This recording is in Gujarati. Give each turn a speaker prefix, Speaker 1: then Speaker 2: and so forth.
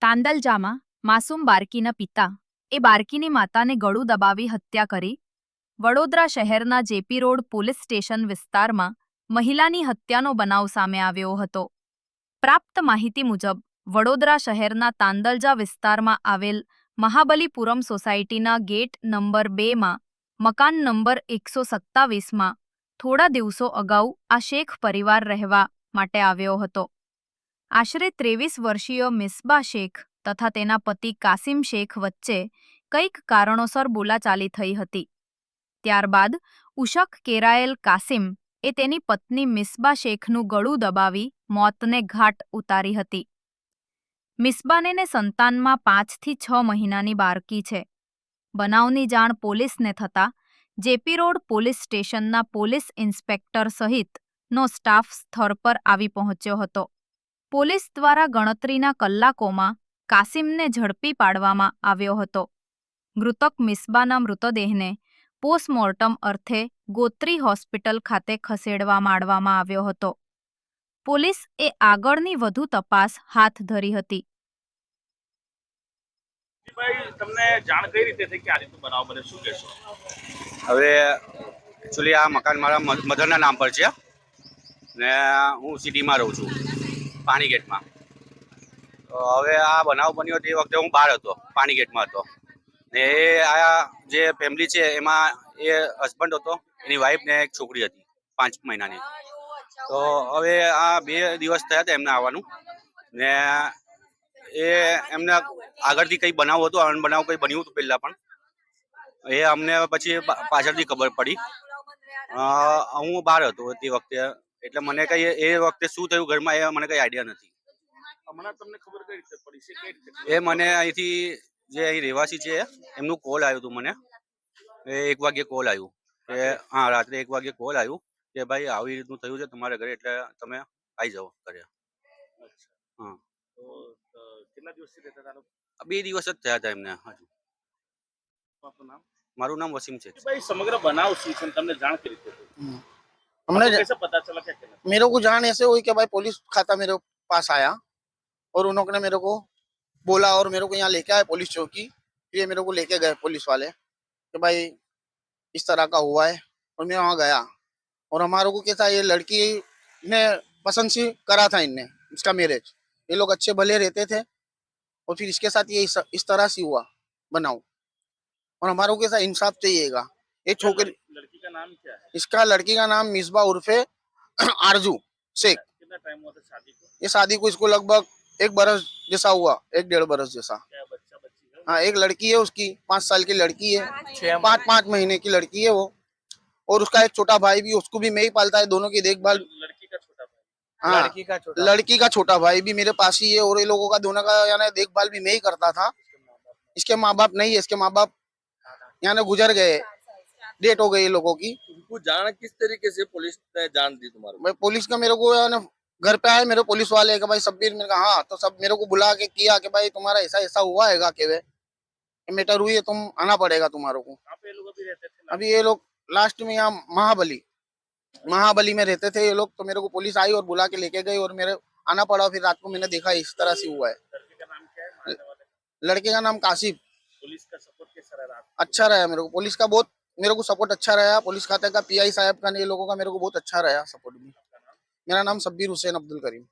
Speaker 1: તાંદલજામાં માસૂમ બાળકીના પિતા એ બાળકીની માતાને ગળું દબાવી હત્યા કરી વડોદરા શહેરના જેપી રોડ પોલીસ સ્ટેશન વિસ્તારમાં મહિલાની હત્યાનો બનાવ સામે આવ્યો હતો. પ્રાપ્ત માહિતી મુજબ વડોદરા શહેરના તાંદલજા વિસ્તારમાં આવેલ મહાબલીપુરમ સોસાયટીના ગેટ નંબર 2માં મકાન નંબર 127માં થોડા દિવસો અગાઉ આ શેખ પરિવાર રહેવા માટે આવ્યો હતો. આશરે 23 વર્ષીય મિસ્બા શેખ તથા તેના પતિ કાસિમ શેખ વચ્ચે કંઈક કારણોસર બોલાચાલી થઈ હતી. ત્યારબાદ ઉશક કેરાયેલ કાસિમ એ તેની પત્ની મિસ્બા શેખનું ગળું દબાવી મોતને ઘાટ ઉતારી હતી. મિસ્બાને સંતાનમાં 5 થી 6 મહિનાની બાળકી છે. બનાવની જાણ પોલીસને થતાં જેપી રોડ પોલીસ સ્ટેશનના પોલીસ ઇન્સ્પેક્ટર સહિતનો સ્ટાફ સ્થળ પર આવી પહોંચ્યો હતો. પોલીસ દ્વારા ગણતરીના કલાકોમાં કાસિમને ઝડપી પાડવામાં આવ્યો હતો. મૃતક મિસ્બાના મૃતદેહને પોસ્ટમોર્ટમ અર્થે ગોત્રી હોસ્પિટલ ખાતે ખસેડવામાં આવ્યો હતો. પોલીસ એ આગળની વધુ તપાસ હાથ ધરી હતી.
Speaker 2: તમને જાણ કઈ રીતે થઈ કે આ રીતનું બનાવ બને, શું કહેશો?
Speaker 3: હવે એકચ્યુઅલી આ મકાન મારા મધરના નામ પર છે ને હું સિટીમાં રહું છું, પાણી ગેટમાં. હવે આ બનાવ બન્યો તે વખતે હું બહાર હતો, પાણી ગેટમાં હતો ને એ આ જે ફેમિલી છે એમાં એ હસબન્ડ હતો, એની વાઈફ ને એક છોકરી હતી 5 મહિનાની. તો હવે આ 2 દિવસ થયા હતા એમને આવવાનું ને એ એમને આગળથી કંઈ બનાવ હતો, અનબનાવ કંઈ બન્યું હતું પહેલાં પણ. એ અમને પછી પાછળથી ખબર પડી. હું બહાર હતો તે વખતે, એટલે મને કંઈ એ વખતે શું થયું ઘરમાં એ મને કંઈ આઈડિયા નથી.
Speaker 2: હમણાં તમને ખબર કઈ રીતે પડી છે? કઈ રીતે?
Speaker 3: એ મને અહીંથી જે અહીં રહેવાસી છે એમનું કોલ આવ્યું હતું મને. એ 1 વાગ્યે કોલ આવ્યું કે હા, રાત્રે 1 વાગ્યે કોલ આવ્યું કે ભાઈ આવી રીતનું થયું છે તમારા ઘરે, એટલે તમે આવી જાઓ ઘરે. હા,
Speaker 2: તો કેટલા દિવસથી રહેતા હતા?
Speaker 3: 2 દિવસ જ થયા હતા એમને. હજુ
Speaker 2: આપનું નામ?
Speaker 3: મારું નામ વસીમ છે.
Speaker 2: भाई समग्र बनाव सी તમને જાણ કરી હતી?
Speaker 4: हमने
Speaker 2: कैसे पता चला क्या कहना?
Speaker 4: मेरे को जान ऐसे हुई कि भाई पुलिस खाता मेरे पास आया और उन्होंने मेरे को बोला और मेरे को यहाँ लेके आए पुलिस चौकी. ये मेरे को लेके गए पुलिस वाले कि भाई इस तरह का हुआ है, और मैं वहाँ गया और हमारे को क्या था, ये लड़की ने पसंद से करा था इनने इसका मैरिज. ये लोग अच्छे भले रहते थे और फिर इसके साथ ये इस तरह से हुआ बनाओ, और हमारे को कैसा इंसाफ चाहिएगा. ये छोकरी,
Speaker 2: लड़की का नाम क्या है?
Speaker 4: इसका लड़की का नाम मिसबा उर्फे आरजू शेख.
Speaker 2: कितना टाइम हुआ था शादी को?
Speaker 4: ये शादी को इसको लगभग 1 बरस जैसा हुआ, 1-1.5 बरस जैसा.
Speaker 2: क्या बच्चा बच्ची है?
Speaker 4: हाँ, एक लड़की है उसकी, 5 साल की लड़की है, 5 महीने की लड़की है वो. और उसका एक छोटा भाई भी, उसको भी मैं ही पालता है. दोनों की देखभाल.
Speaker 2: लड़की का छोटा भाई?
Speaker 4: हाँ, लड़की का छोटा भाई भी मेरे पास ही है, और ये लोगों का दोनों का यानी देखभाल भी मैं ही करता था. इसके माँ बाप नहीं है, इसके माँ बाप यहाँ गुजर गए, डेट हो गई ये लोगों की.
Speaker 5: तुमको जान किस तरीके से पुलिस ने जान दी तुम्हारे?
Speaker 4: भाई पुलिस का मेरे को यानी घर पे आए मेरे पुलिस वाले कि भाई सब्बीर. मैंने कहा हाँ, तो सब मेरे को बुला के किया कि भाई तुम्हारा ऐसा ऐसा हुआ है कि वे मैटर हुई है, तुम आना पड़ेगा तुम्हारे को.
Speaker 2: कहाँ पे ये लोग अभी रहते थे?
Speaker 4: अभी ये लोग लास्ट में यहाँ महाबली में रहते थे ये लोग. तो मेरे को पुलिस आई और बुला के लेके गई और मेरे आना पड़ा. फिर रात को मैंने देखा इस तरह से हुआ है.
Speaker 2: लड़के का नाम क्या है? मारने वाले?
Speaker 4: लड़के का नाम कासिम.
Speaker 2: पुलिस का सपोर्ट कैसा रहा?
Speaker 4: अच्छा रहा मेरे को, पुलिस का बहुत मेरे को सपोर्ट अच्छा रहा. पुलिस खाते का पीआई साहब का, ये लोगों का मेरे को बहुत अच्छा रहा सपोर्ट भी. मेरा नाम सब्बीर हुसैन अब्दुल करीम.